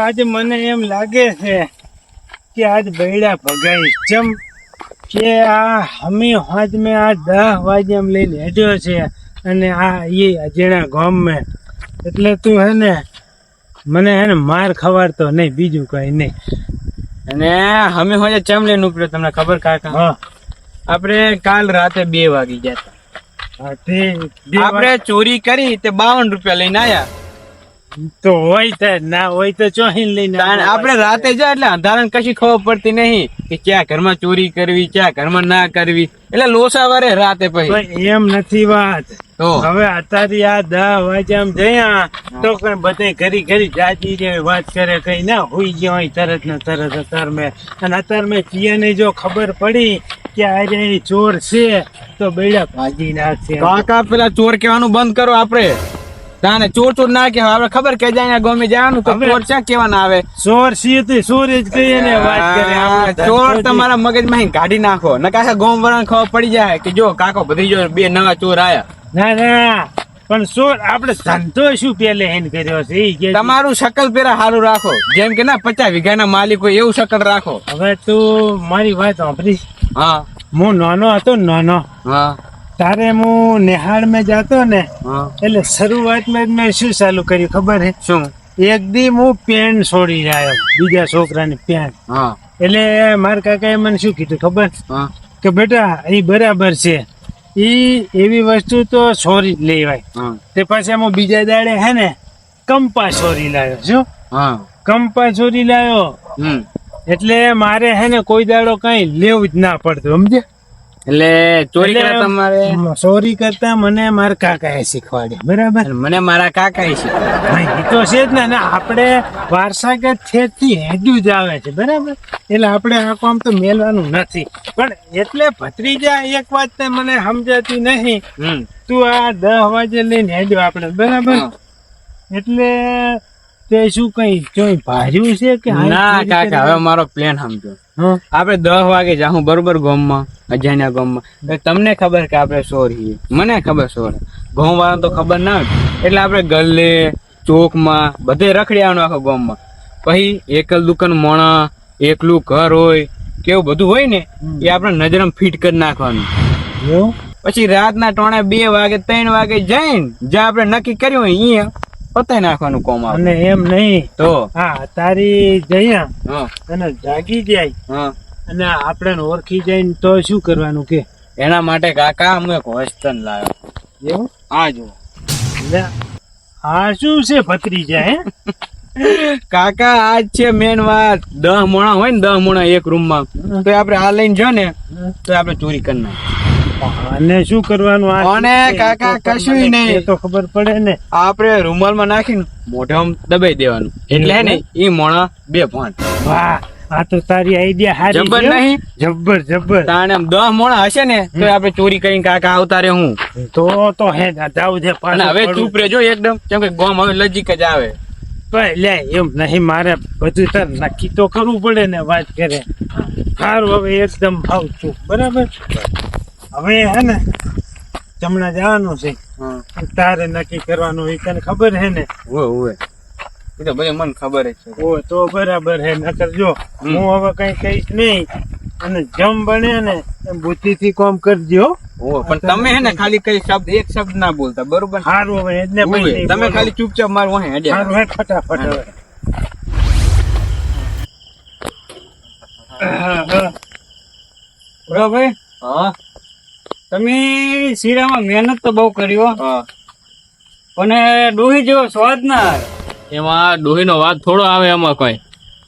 આજે મને એમ લાગે છે કે આજ બૈડા ભગાઈ ચમ કે આ હમી હોજ મેં આ 10 વાગે એમ લઈને હેડ્યો છે અને આ એ અજેણા ગામ મેં એટલે તું હે ને મને હે ને માર ખવાડતો નહીં, બીજું કઈ નહીં. અને હમી હોજે ચમ લઈને ઉપડ્યો તમને ખબર કાકા? હા, આપણે કાલ રાતે 2 વાગી ગયા હતા. આપણે ચોરી કરી તે 52 રૂપિયા લઈને આયા. તો હોય તો ના હોય તો ચોહીન લઈને આપણે રાતે જાય એટલે અંધારાને કશી ખબર પડતી નહીં કે ક્યાં ઘરમાં ચોરી કરવી, ક્યાં ઘરમાં ના કરવી, એટલે લોસા વારે રાતે પછી. એમ નથી વાત. તો હવે અત્યારે આ 10 વાગે આમ જયા તો કઈ બધે ઘરી ઘરી જાતી જે વાત કરે કઈ ના હોઈ ગયો હોય તરત ને તરત અત્યાર મેં. અને અત્યાર મેં ચિયાને જો ખબર પડી કે આજે ચોર છે તો બેડા ભાજી નાખશે. કાકા પેલા ચોર કહેવાનું બંધ કરો. આપણે તાને ચોર ચોર ના કહેવાય. આપણે ખબર કે જાય ગમે જવાનું તો ચોર ક્યાં કેવાના આવે? ચોર છીએ તો ચોર જ કહીએ ને વાત કરે. ચોર તમારા મગજમાં કાઢી નાખો ને કાકા ગોમ વાળાને ખબર પડી જાય કે જો કાકો બધી જો 2 નવા ચોર આયા. ના ના પણ ચોર આપણે ધંધો શું પેલે હેન કર્યો છે એ કે તમારું શકલ પેલા સારું રાખો. જેમ કે ના 50 વીઘાના માલિક હોય એવું શકલ રાખો. હવે તું મારી વાત સાંભળી. હા, હું નાનો હતો નાનો, હા, તારે હું નિહાળ માં જતો ને એટલે શરૂઆતમાં મેં શું ચાલુ કર્યું ખબર હે? શું? એક દી હું પેન છોડી આવ્યો, બીજા છોકરાની પેન. એટલે મારા કાકાએ મને શું કીધું ખબર કે બેટા એ બરાબર છે, ઈ એવી વસ્તુ તો છોરી જ લેવાય. તે પછી હું બીજા દાડે હે ને કંપા છોરી લાવ્યો. શું કંપા છોરી લાવ્યો? એટલે મારે હે ને કોઈ દાડો કઈ લેવું જ ના પડતું, સમજે? એટલે ચોરી કરતા તમારે ચોરી કરતા મને મારા કાકાએ શીખવાડ્યા. બરાબર? મને મારા કાકાએ શીખવાડ્યા. એ તો છે જ ને. આપણે વારસાગત થી હેડ્યું જ આવે છે. બરાબર? એટલે આપણે આ કામ તો મેલવાનું નથી. પણ એટલે ભત્રીજા એક વાત તે મને સમજાતી નહીં. તું આ 10 વાગે લઈને હેડ્યો આપણે. બરાબર? એટલે તે શું કઈ ચોઈ ભાર્યું છે કે ના? કાકા હવે મારો પ્લાન સમજો. આપણે 10 વાગે જાઉં બરોબર ગામમાં, અજાણ્યા ગામમાં. તમને ખબર કે આપણે ચોર છીએ, મને ખબર ચોર, ગામ વાળા તો ખબર ના હોય. એટલે આપણે ગલ્લે ચોકમાં બધે રખડ્યાનું આખો ગામમાં. પછી એકલ દુકાન મોણા, એકલું ઘર હોય, કેવું બધું હોય ને એ આપણે નજરમાં ફિટ કરી નાખવાનું. પછી રાતના ટોણે 2 વાગે 3 વાગે જઈને જ્યાં આપણે નક્કી કર્યું હોય અહીંયા પતાઈ નાખવાનું કોમ આવે. અને એમ નહીં તો હા તારી જયા અને જાગી જાય અને આપણે ઓળખી જાય તો શું કરવાનું કે? એના માટે કાકા હું એક હોસ્ટન લાવ્યો. એવું? આ જો હા શું છે ભત્રીજા? હે કાકા આજ છે મેન વાત. 10 મોણા હોય ને 10 મોણા એક રૂમ માં, તો આપણે આ લઈને જો ને તો આપણે ચોરી કરી નાખીએ. અને શું કરવાનું? અને કાકા કશું નહીં, તો ખબર પડે ને. આપણે રૂમાલ માં નાખીને મોઢામાં દબાઈ દેવાનું. એટલે હે ને એ મોણા 2 પોઈન્ટ. વાહ, આ તો તારી આઈડિયા હારી જબર નહીં? જબર જબર. તાણે 10 મોણા હશે ને તો આપણે ચોરી કરીને કાકા આવતા રે. હું તો હે જાવ છે. હવે ચૂપ રહેજો એકદમ, કેમ કે ગામ હવે નજીક જ આવે. લે એમ નહીં, મારે બધું તાર નક્કી તો કરવું પડે ને. વાત કરે સારું. હવે એકદમ ભાવ છું. બરાબર? હવે હે ને જમણા જવાનું છે, તારે નક્કી કરવાનું એ તને ખબર હે ને? ઓય એ તો બધું મને ખબર જ છે. ઓ તો બરાબર હે. નકર જો હું હવે કઈ કહીશ નહીં અને જમ બને ને એમ બુદ્ધિ થી કામ કરજો. પણ તમે હે ને ખાલી કઈ શબ્દ એક શબ્દ ના બોલતા. બરોબર? સારું. હવે એટલે તમે ખાલી ચૂપચાપ મારું વહે હેડ્યા. સારું હે, ફટાફટ. હવે ભાઈ તમે શીરામાં મહેનત તો બહુ કર્યો, પણ ડોહી જેવો સ્વાદ ના આવે. એમાં ડોહી નો વાત થોડો આવે એમાં કઈ.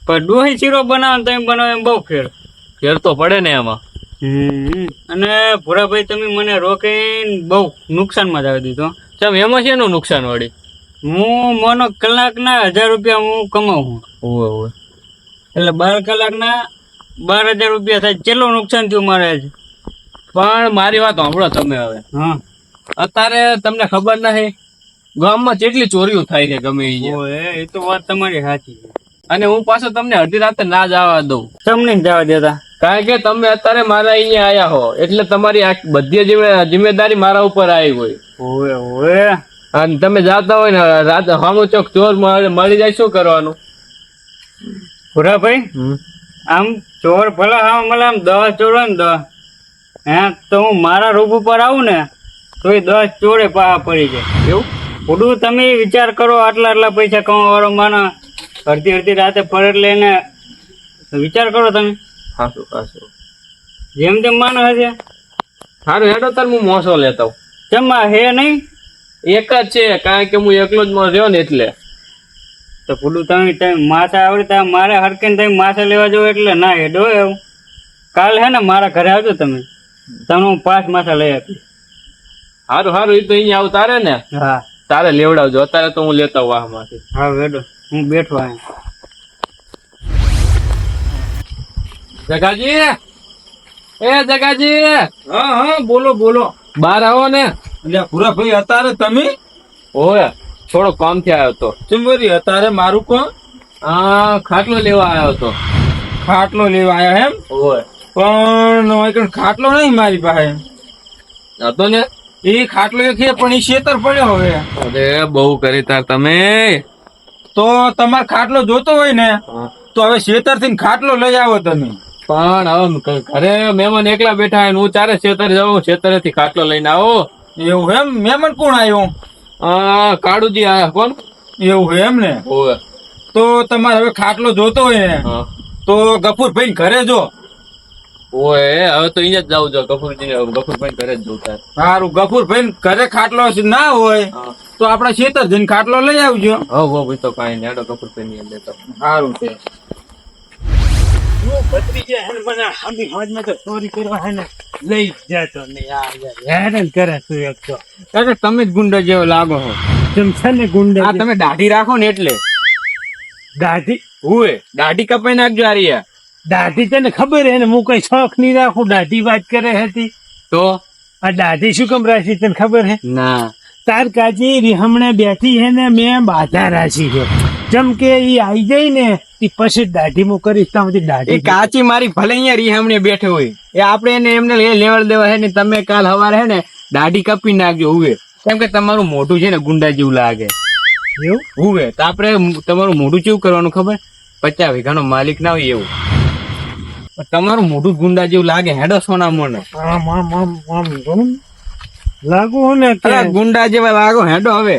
પણ ડોહી શીરો બનાવો તમે બનાવો એમ બહુ ફેર તો પડે ને એમાં. અને ભૂરાભાઈ તમે મને રોકીને બહુ નુકસાનમાં જ આવી દીધો. સાહેબ એમાં છે એનું નુકસાન વળી? હું મોનો કલાકના 1000 રૂપિયા હું કમાવું. ઓય એટલે 12 કલાકના 12000 રૂપિયા થાય. કેટલું નુકસાન થયું મારે આજે. પણ મારી વાત સાંભળો તમે હવે. અત્યારે તમને ખબર નથી ગામમાં કેટલી ચોરીઓ થાય છે ગમે એ તો વાત તમારી સાચી છે. અને હું પાછો તમને અડધી રાતે ના જવા દઉં, તમને જવા દેતા. કારણ કે તમે અત્યારે મારા અહીંયા આયા હો, એટલે તમારી આ બધી જિમ્મેદારી મારા ઉપર આવી હોય. ઓવે ઓવે. અને તમે જાતા હોય ને રાત હામો ચોક ચોર મળી જાય, શું કરવાનું? ભૂરાભાઈ, આમ ચોર ભલા હા મને આમ 10 ચોર ને 10 હે તો હું મારા રૂપ ઉપર આવું ને તો એ 10 ચોરે પાહા પડી જાય. એવું થોડું તમે વિચાર કરો, આટલા પૈસા કમાવા વાળો માણસ અડધી રાતે પરત લઈને વિચાર કરો તમે. હાસું હાસું. જેમ તેમ માણસ હશે. સારું હેડો તાર હું મોસો લેતો. ચમા હે નહીં? એક જ છે, કારણ કે હું એકલો જ રહ્યો ને એટલે. તો પૂડું તમે માથા આવડે ત્યાં મારે હરકીને તમે માથા લેવા જાવ એટલે ના હેડો એવું. કાલ હે ને મારા ઘરે આવજો તમે, તમને હું 5 માથા લઈ આપીશ. સારું સારું, એ તો અહીંયા આવું તારે ને. હા તારે લેવડાવજો, અત્યારે તો હું લેતા વાહ માંથી. હા હેડો, હું બેઠો અહીં. જગાજી, એ જગાજી, હા હા બોલો બોલો. બહાર આવો ને. એટલે ભૂરાભાઈ અત્યારે તમે? ઓય થોડો કામ થી આવ્યો તો. ચુંબરી અત્યારે મારું કોણ? ખાટલો લેવા આવ્યો તો. ખાટલો લેવા આવ્યા એમ? ઓય પણ ખાટલો નહીં મારી પાસે. હતો ને એ ખાટલો એક છે પણ એ શેતર પડ્યો હવે. અરે બહુ કરી તાર તમે. તો તમારે ખાટલો જોતો હોય ને તો હવે શેતર થી ખાટલો લઈ આવો તમે. પણ હવે ઘરે મહેમાન એકલા બેઠા હું ચારે ખેતર જાઉં, ખેતરે થી ખાટલો લઈને આવો. એવું એમ? મહેમાન કોણ આવ્યું? કાળુજી આયા. કોણ? એવું એમ ને? ઓય તો તમારે હવે ખાટલો જોતો હોય ને તો ગફુરભાઈ ઘરે જો. ઓય હવે તો અહીંયા જ જાઉં છો. ગફુરભાઈ ઘરે જ જવું તાર. સારું, ગફુરભાઈ ઘરે ખાટલો ના હોય તો આપડા ખેતર જઈને ખાટલો લઈ આવજો. ભાઈ તો કઈ નહીં, ગફુરભાઈ ની લેતો. સારું છે. તમે જ ગુંડા જેવો લાગો છો. ગુંડા તમે દાઢી રાખો ને એટલે. દાઢી? હુએ દાઢી કપાઈ નાખજો. આરી દાઢી તને ખબર હે ને, હું કઈ શોખ નહીં રાખું. દાઢી વાત કરે હતી તો આ દાઢી શું કેમ રાખી તને ખબર હે? ના. તાર કાચી હમણે બેઠી હે ને, મેં બાધા રાખી છે. જેમ કે ઈ આવી જાય ને પછી દાઢી હું કરીશ. દાઢી કાચી મારી ભલે અહીંયા રીહામણે બેઠો હોય, એ આપણે એને એમને લેવડ દેવા હે ને. તમે કાલ સવારે હે ને દાઢી કાપી નાખજો. હુએ કેમ કે તમારું મોઢું છે ને ગુંડા જેવું લાગે. એવું? હુએ તો આપણે તમારું મોઢું કેવું કરવાનું ખબર? 50 વીઘાનો માલિક ના હોય એવું. તમારું મોઢું ગુંડા જેવું લાગે. હેડો સોના મોને લાગુ ને ગુંડા જેવા લાગો. હેડો હવે.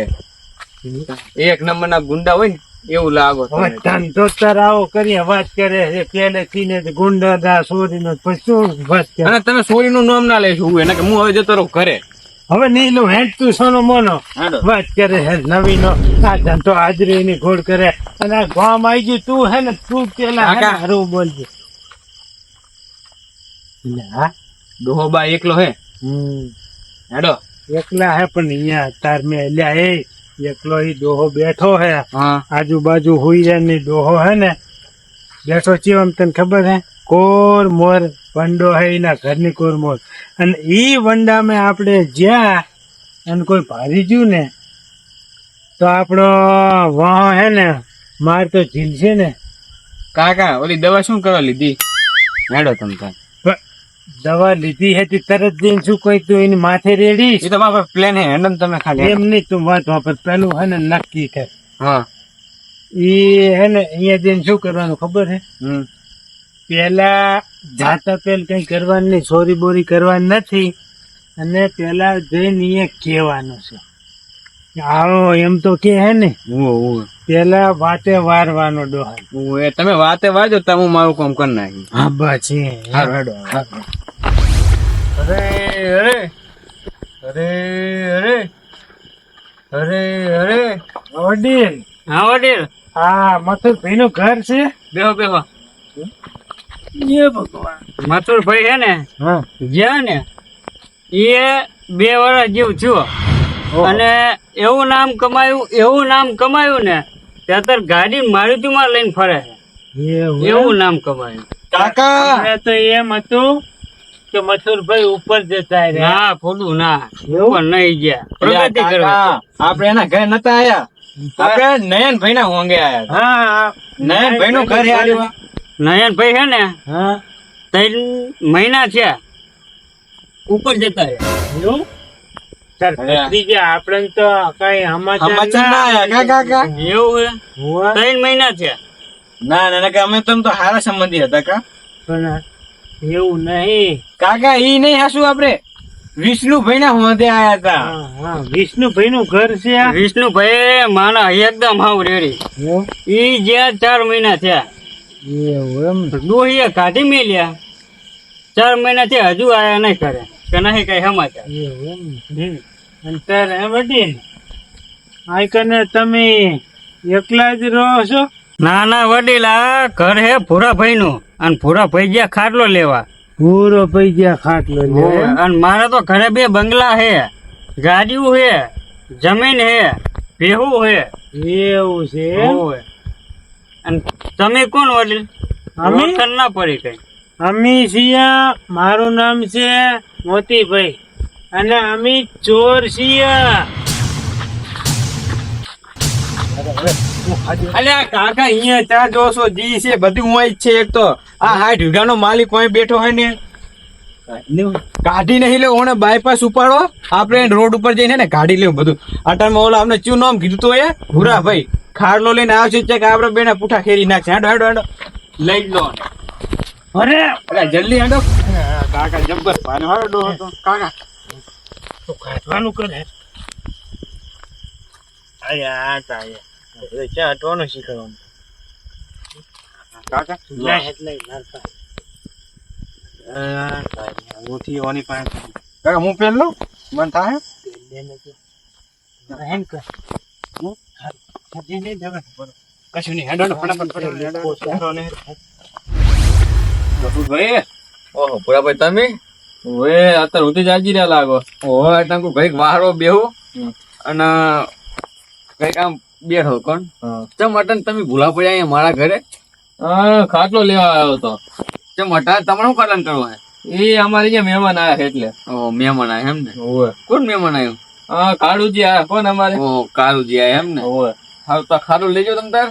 એક નંબર ના ગુંડા હોય ને એવું લાગો. ધંધો તરાવો કરીએ વાત કરે છે પેલેથી ને ગુંડા સોરી નો પછી અને તમે સોરી નું નામ ના લેશો. એને કે હું હવે જતો રહું ઘરે. હવે નીલું હેડ તું સોનો મોનો વાત કરે છે નવી નો. આ ધંધો હાજરી ની ઘોડ કરે અને આ ગામ આવી ગયું. તું હે ને તું પેલા હારું બોલજે. હા ડોહોબા એકલો હે. હેડો એકલા હે પણ અહીંયા તાર મેં એલ્યા હે એકલો ઈ ડોહો બેઠો હે. આજુબાજુ હુઈ ની ડોહો હે ને બેઠો છે. આમ તને ખબર હે કોર મોર વંડો હે એના ઘરની કોર મોર. અને ઈ વંડામાં આપણે જ્યાં અને કોઈ ભારી ગયું ને તો આપણો વાહ હે ને માર તો ઝીલશે ને. કાકા ઓલી દવા શું કરવા લીધી? હેડો તમ દવા લીધી હતી તરત જઈને શું કોઈ તું એની માથે રેડી? એ તો બાપા પ્લેન હે. હેડો તમે ખાલી એમ નહીં તું વાત વાપર. પેલું હે ને નક્કી કર. હા ઈ હે ને અહીંયા જઈને શું કરવાનું ખબર હે? પેલા જાતા પેલ કઈ કરવાનું નહીં, સોરી બોરી કરવાની નથી. અને પેલા જઈને અહીંયા કહેવાનું છે આવો એમ તો કે હે ને. પેલા વાતે વારવાનો ડોહા. તમે વાતે વાજો તો હું મારું કામ કરી નાખી. હા બસ અરે અરે અરે અરે અરે અરે વડીલ. હા વડીલ. હા મથુરભાઈ નું ઘર છે? બેહો બેહો. એ ભગવાન મથુરભાઈ હે ને જ્યાં ને એ 2 વર્ષ જેવું થયું અને એવું નામ કમાયું ને ત્યાં ગાડી મારુતિ માં લઈને ફરે છે. એવું નામ કમાયું. કાકા તો એમ હતું કે મથુરભાઈ ઉપર જતા રહ્યા. ના ફોડું ના ઉપર નહીં ગયા. પ્રગતિ કરવા આપડે એના ઘરે નતા આયા. આપણે નયનભાઈ ના હોંગે આયા હા નયનભાઈ નું ઘર આવ્યું નયનભાઈ છે ને હા 3 મહિના છે ઉપર જતા એવું સર આપણે તો કઈ સમાચાર ના આયા કા કાકા એવું છે 3 મહિના છે ના ના કે અમે તો હારા સંબંધી હતા કા પણ એવું નહીં કાકા ઈ નહીં હાસું આપણે વિષ્ણુભાઈ ના હોંદે આયા હતા હા વિષ્ણુભાઈ નું ઘર છે આ વિષ્ણુભાઈ માના એકદમ હાવ રેડી ઈ જ્યાં 4 મહિના થયા એવું એમ ડોહીએ કાઢી મેલ્યા 4 મહિના થી હજુ આયા નહીં કરે કે નહીં કઈ સમાચાર એવું એમ અને તારે વડીલ આ કને તમે એકલા જ રહો છો ના ના વડીલ આ ઘર હે ભૂરાભાઈ નું અને ભૂરાભાઈ ગયા ખાટલો લેવા પૂરો પૈસા ખાટલો લે અને મારા તો ઘરે 2 બંગલા હે ગાડીઓ હે જમીન હે ભેહું હે એવું છે હોવે. અને તમે કોણ વડીલ અમે? ઓળખાણ ના પડી કઈ અમે છીએ મારું નામ છે મોતીભાઈ અને અમે ચોર છીએ અલ્યા કાકા અહીંયા ચા જોશો જી છે બધું હોય જ છે એક તો આ 60 વીઘાનો માલિક કોઈ બેઠો હોય ને કાઢી નહીં લે ઓને બાયપાસ ઉપાડો આપણે રોડ ઉપર જઈને ને કાઢી લેવું બધું અટાણમાં ઓલા અમને ચું નામ કીધું તો એ ભૂરા ભાઈ ખાડલો લઈને આવશે છે કે આપણે બેને પૂઠા ખેરી નાખશે હેડો હેડો હેડો લઈ લો અરે અરે જલ્દી હેડો કાકા જબ્બર પાનો હેડો હતો કાકા તો કાઢવાનું કરે આયા તાયા ચા હટવાનું શીખવાનું કાકા લે એટલે મારતા રોટી ઓની પાસે કાકા હું પેલો મન થાય એમ કર કશું નહીં હેડો ફટાફટ ભાઈ ઓહો પૂરા ભાઈ તમે ઓએ અત્યારે હું તો જાજી રહ્યા લાગો ઓહો એટલે કઈક વારો બેહો અને કઈક આમ બેઠો કોણ ચમ અટન તમે ભૂલા પડ્યા અહીંયા મારા ઘરે ખાટલો લેવા આવ્યો હતો ચમ અટા તમારે શું કટન કરવું એ અમારે જે મહેમાન આવ્યા છે એટલે ઓ મહેમાન આવ્યા એમ ને ઓવે કોણ મહેમાન આવ્યું કાળુજી આવ્યા કોણ અમારે ઓ કાળુજી આવ્યા એમ ને ઓવે હા તો ખારું લેજો તમ તાર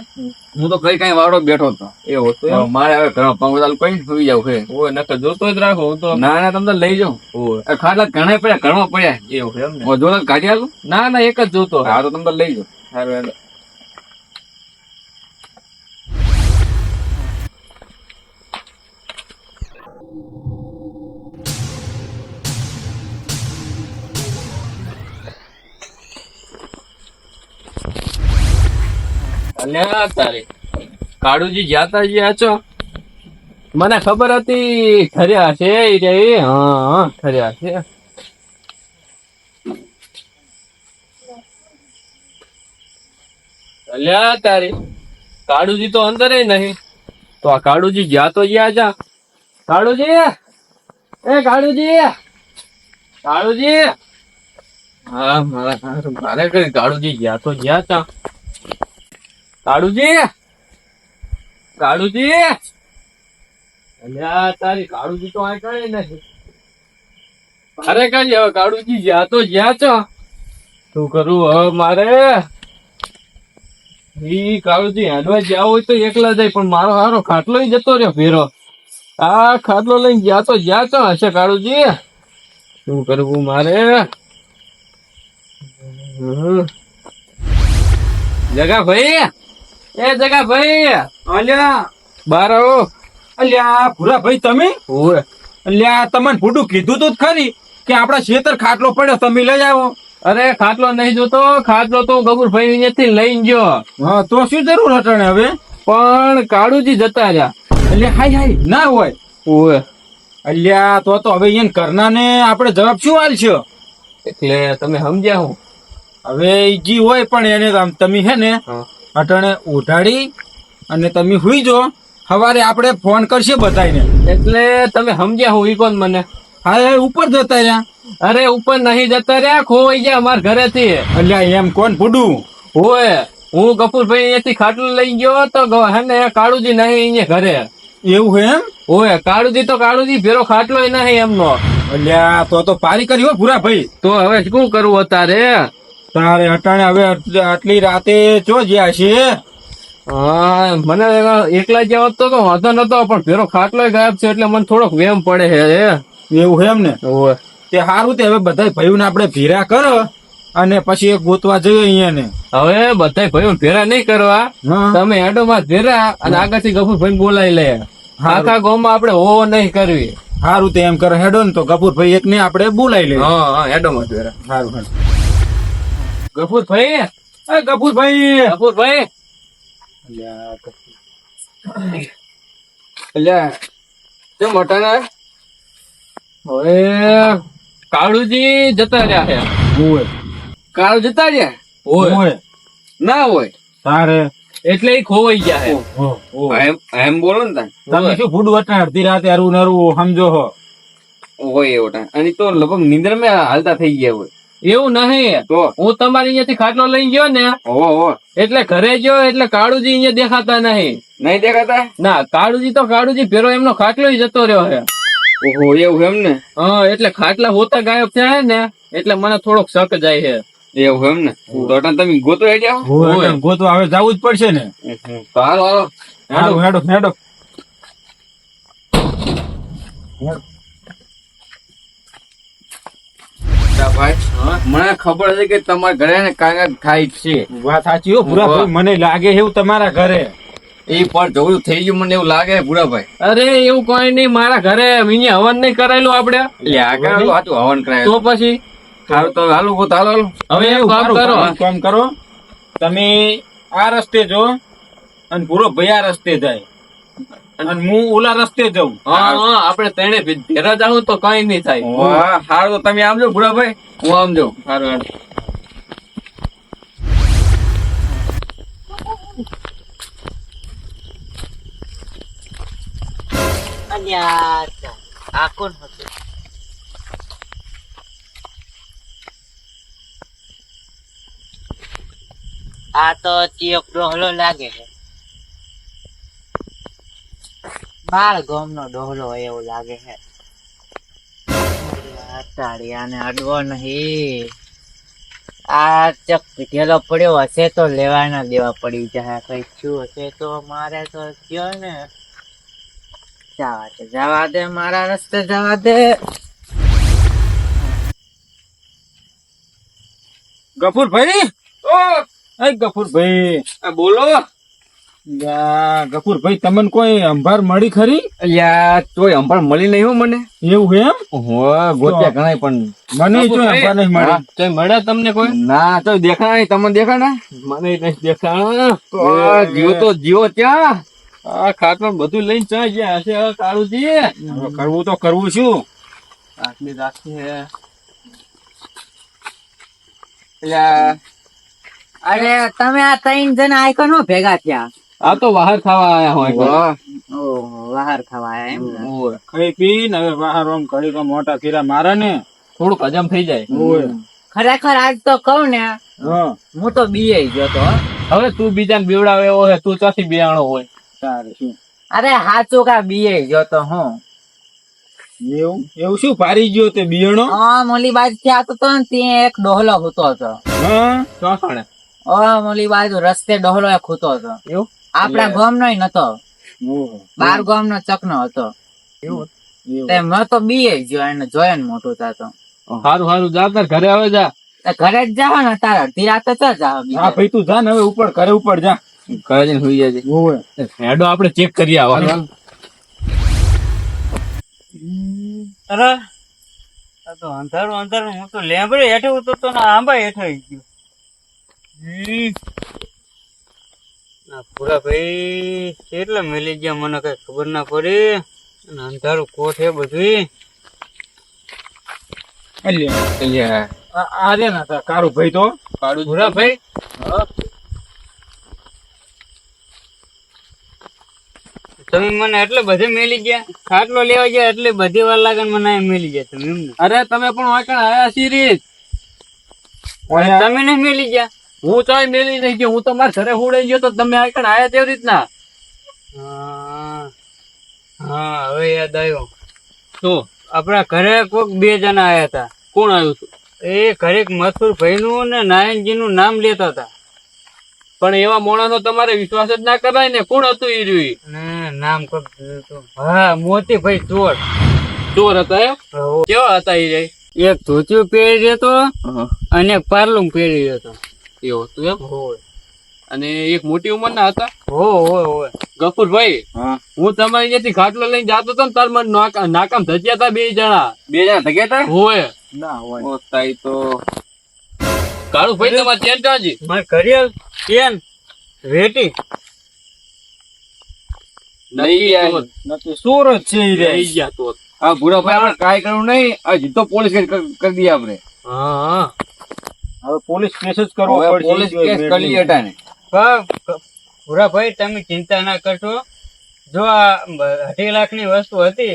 હું તો કઈ વાળો બેઠો હતો એવો તો મારે હવે ઘણો પંગડાલ કઈ સુઈ જાવ છે ઓય નકર જોતો જ રાખો હું તો ના ના તમે લઈ જાઓ ઓય ખાટલા ઘણા પડ્યા ઘણો પડ્યા એવું છે એમ ને જોતો કાઢી આલું ના ના એક જ જોતો હા તો તમે લઈ જાઓ સારું અલ્યા તારે કાળુજી જાતા જ્યાં છો મને ખબર હતી ઠર્યા છે હા ઠર્યા છે અલ્યા તારે કાળુજી તો અંદર નહીં તો આ કાળુજી જ્યાં તો જ્યાં જા કાળુજી એ કાળુજી કાળુજી હા મારે કઈ કાળુજી જ્યાં તો જ્યાં તા કાળુજી કાળુજી અલ્યા તારી કાળુજી તો આ કઈ નથી મારે કઈ હવે કાળુજી જ્યાં તો જ્યાં છો શું કરું હવે મારે ઈ કાળુજી હેડવા જ્યાં હોય તો એકલા જાય પણ મારો હારો ખાટલો જતો રહ્યો ફેરો આ ખાટલો લઈને જ્યાં તો જ્યાં છો હશે કાળુજી શું કરવું મારે જગા ભાઈ એ જગા ભાઈ અલ્યા બાર આવો અલ્યા ભૂરા ભાઈ તમે ઓય અલ્યા તમને ફૂટું કીધું તો જ ખરી કે આપડા ખેતર ખાટલો પડ્યો તમે લઈ આવો. અરે ખાટલો નહીં જોતો, ખાટલો તો ગબુરભાઈ અહીંયાથી લઈને ગયો. હા તો શું જરૂર હટાણે હવે? પણ કાળુજી જતા રહ્યા. એટલે હાય હાય ના હોય. ઓય અલ્યા તો હવે એને કરના ને આપણે જવાબ શું આલશો? એટલે તમે સમજ્યા હું હવે જી હોય પણ એને તમે હે ને અટાણે ઉઠાડી અને તમે હુઈ જો, સવારે આપણે ફોન કરશે બધાને. એટલે તમે સમજ્યા હું ઈ કોણ મને? હા ઉપર જતા રહ્યા. અરે ઉપર નહીં જતા રહ્યા, ખોવાઈ ગયા અમારા ઘરેથી. અલ્યા એમ કોણ ફૂડું હોય? હું ગફુરભાઈ અહીંયાથી ખાટલું લઈ ગયો તો હે ને કાળુજી નહીં અહીંયા ઘરે. એવું હે એમ? હોય કાળુજી તો કાળુજી ભેરો ખાટલો નહીં એમનો. અલ્યા તો પારી કરી હો ભૂરા ભાઈ. તો હવે શું કરવું અત્યારે? તારે અટાણે હવે આટલી રાતે ચો જ્યાં છે? હા મને એકલા જેવો તો વાંધો નતો પણ પેલો ખાટલો ગાયબ છે એટલે મને થોડોક વેમ પડે છે એવું છે એમ ને? ઓવે. તે સારું તે હવે બધા ભાઈઓને આપણે ભેરા કરો અને પછી એક ગોતવા જઈએ અહીંયા ને. હવે બધા ભાઈઓ ભેરા નહીં કરવા, હા. તમે હેડો માં ભેરા અને આગળથી ગફુરભાઈ બોલાવી લે. આખા ગામમાં આપણે હો નહીં કરવી. સારું તે એમ કરે હેડો ને તો ગફુરભાઈ એક ને આપણે બોલાવી લઈએ. હા હેડો માં ભેરા. સારું હેડો. ગફુરભાઈ, એ ગફુરભાઈ. ગફુરભાઈ અલ્યા કેમ મટાના? હવે કાળુજી જતા રહ્યા છે. ઓય. કાળુ જતા રહ્યા ઓય. ના હોય તારે એટલે એ ખોવાઈ ગયા છે. ઓય. એમ બોલો ને તમે શું ફૂડ વટા અડધી રાતે અરું નરું સમજો હો? હોય એવો ટાઈમ અને તો લગભગ નિંદર માં હાલતા થઈ ગયા હોય. એવું નહીં તો હું તમારી અહીંયાથી ખાટલો લઈ ગયો ને એટલે ઘરે ગયો એટલે કાળુજી અહીંયા દેખાતા નહીં દેખાતા. ના કાળુજી તો કાળુજી ભેરો એમનો ખાટલો જતો રહ્યો છે. ઓહો એવું એમ ને? હા એટલે ખાટલા હોતા ગાયબ થયા ને એટલે મને થોડોક શક જાય છે. એવું એમ ને? તો તમે ગોતો હેડ્યા? ગોતવા હવે જવું જ પડશે ને. હાલો હાલો હેડો હેડો હેડો. મને ખબર છે કે તમારા ઘરે ને કાંઈ ખાઈ છે. વાત સાચી હો ભૂરાભાઈ, મને લાગે એવું તમારા ઘરે. એ પણ જોયું થઈ ગયું મને એવું લાગે ભૂરાભાઈ. અરે એવું કોઈ નહીં મારા ઘરે અહીંયા હવન નહીં કરાયેલું આપડે. હવન કરાયેલું તો પછી સારું તો હાલો હાલો. હવે એક કામ કરો, કામ કરો, તમે આ રસ્તે જો અને ભૂરોભાઈ આ રસ્તે જાય અને હું ઓલા રસ્તે જાઉં. હા આપડે તેને ભેરા જાવ તો કઈ નહીં થાય. સારું તો તમે આમ જાવ ભૂરાભાઈ, હું આમ જાઉં. સારું આ કોણ હતું? આ તો ચિયોક ડોહલો લાગે છે. બાળ ગોમ નો ડોહલો હોય એવું લાગે છે. તાળિયાને અડવો નહીં. આ ચક પીઠેલો પડ્યો હશે તો લેવા ના દેવા પડી જાય. કઈ થયું હશે તો મારે તો કયો ને. જવા દે મારા રસ્તે જવા દે. ગફુરભાઈ, ગફુરભાઈ બોલો. ગફુરભાઈ તમને કોઈ અંભાર મળી ખરી? યાર તોય અંભાર મળી નહીં હો મને. એવું એમ? ગોત્યા ઘણા પણ મને અંભાર નહીં મળી. તોય મળ્યા તમને કોઈ? ના તો દેખાણા નહીં. તમને દેખાણા? મને નહીં દેખાણા. જીવો તો જીવો ત્યાં. આ ખાટમાં બધું લઈને ચા ગયા હશે કાળુજી. કરવું તો કરવું શું? આટલી રાખી અરે તમે આ 3 જણા આઈકોનો ભેગા થયા? આ તો બહાર ખાવા આયા હોય. ઓહો બહાર ખાવા આયા એમ ને? ખાઈ પી ને હવે બહાર આમ ઘડી મોટા ફેરા મારે ને થોડુંક હજમ થઈ જાય. ખરેખર આજ તો કહું ને હું તો બીએ ગયો તો. હવે તું બીજાને બીવડાવે એવો હે, તું ચોથી બિયાણો હોય. તારે શું? અરે હાચું કા બીએ ગયો તો હું. એવું શું પારી ગયો તે બિયાણો? મોલી બાજુ થી આવતો તો ને ત્યાં એક ડોહલો ખૂતો હતો. ચોસણે મોલી બાજુ રસ્તે ડોહલો એક ખૂતો હતો. એવું? આપડા ગામ નો નતો, 12 ગામ નો ચકનો હતો. મેં તો બીએ ગયો એને જોયા ને મોટું થતો. સારું સારું જા તાર ઘરે આવે જા. ઘરે જ જાવ ને તારા અડધી રાતે તો જાવ. હા ભાઈ તું જા ને હવે ઉપર ઘરે ઉપર જા. ઘરે જઈને સુઈ જાય. હેડો આપડે ચેક કરી આવવાનું. અરે આ તો અંધારું અંધારું. હું તો લેબડે હેઠે ઉતો તો આંબા હેઠે ગયો. પૂરા ભાઈ કેટલા મેલી ગયા મને કઈ ખબર ના પડી. અંધારું કોઠ હે બધું. અરે ના કાળુ ભાઈ તો પૂરા ભાઈ તમે મને એટલે બધે મેલી ગયા. ખાટલો લેવા ગયા એટલે બધી વાર લાગે ને મને મેલી ગયા તમે એમને. અરે તમે પણ વાંકણ આયા સિરીજ. તમે નહીં મેલી ગયા? હું ચાય મેલી નહીં ગયો. હું તો મારા ઘરે હુડાઈ ગયો તો તમે વાંકણ આયા તેવી રીતના. હા હવે યાદ આવ્યો. શું આપડા ઘરે કોક 2 જણા આયા હતા. કોણ આવ્યું હતું? એ ઘરેક મથુર ભાઈનું ને નારાયણજીનું નામ લેતા હતા. પણ એવા મોણાનો તમારે વિશ્વાસ જ ના કરાય ને. કોણ હતું એ રહ્યું? ને નામ કબ હતું? હા, મોતીભાઈ ચોર. ચોર હતા એમ? કેવા હતા એ રે? એક ધોતિયું પહેરી હતો અને એક પારલું પહેરી હતો. એવું હતું એમ? હોય. અને એક મોટી ઉંમરના હતા. હોય. ગફુરભાઈ, હું તમારી અહીંયાથી ખાટલો લઈને જાતો હતો ને તાર મને નાકામ ધજ્યા હતા 2 જણા. 2 જણા ધગ્યા હતા? હોય. ના હોય. તાઈ તો કાળુભાઈ તમારે ચેન કાજી. મારે ઘડિયાળ ચેન વેટી નથી ચોર જ છે ઈ રે. લઈ ગયા તો. આ ભૂરાભાઈ આપણે કાંઈ કરવું નહીં. હજી તો પોલીસ કેસ કરી દઈએ આપણે. હા, હવે પોલીસ કેસ જ કરવો પડશે. પોલીસ કેસ કરી હટાને. પૂરા ભાઈ તમે ચિંતા ના કરશો. જો આ 2.5 લાખની વસ્તુ હતી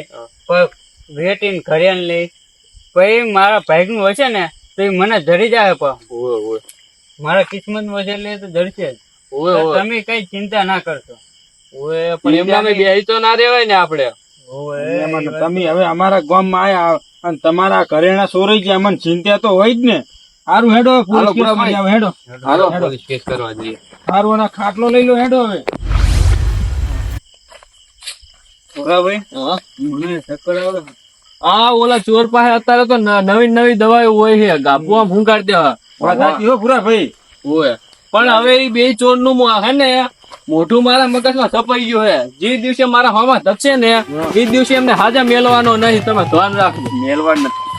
વેટીને ઘડિયાળ લઈ પછી મારા ભાઈ નું હશે ને તો એ મને જડી જાય. પણ મારા કિસ્મત નું હશે એટલે તો જડશે જ. તમે કઈ ચિંતા ના કરશો. પણ એમના બે તો ના રેવાય ને આપડે. તમે હવે અમારા ગામમાં આયા અને તમારા ઘરેણા ચોરાઈ ગયા, અમને ચિંતા તો હોય જ ને. સારું હેડો, પોલીસ કેસ કરી આવો. હેડો હાલો પોલીસ કેસ કરવા જઈએ. સારું, અને ખાટલો લઈ લો. હેડો હવે. મને ચક્કર આવે. આ ઓલા ચોર પાસે અત્યારે તો નવી દવાઓ હોય છે. ગાભુ આમ ફૂંકાડી દેવા. ભૂરાભાઈ હોય. પણ હવે એ 2 ચોર નું હે ને મોઢું મારા મગજમાં છપાઈ ગયું હે. જે દિવસે મારા હોમાં ધપશે ને એ દિવસે એમને હાજા મેલવાનો નહીં. તમે ધ્યાન રાખજો. મેલવા નથી.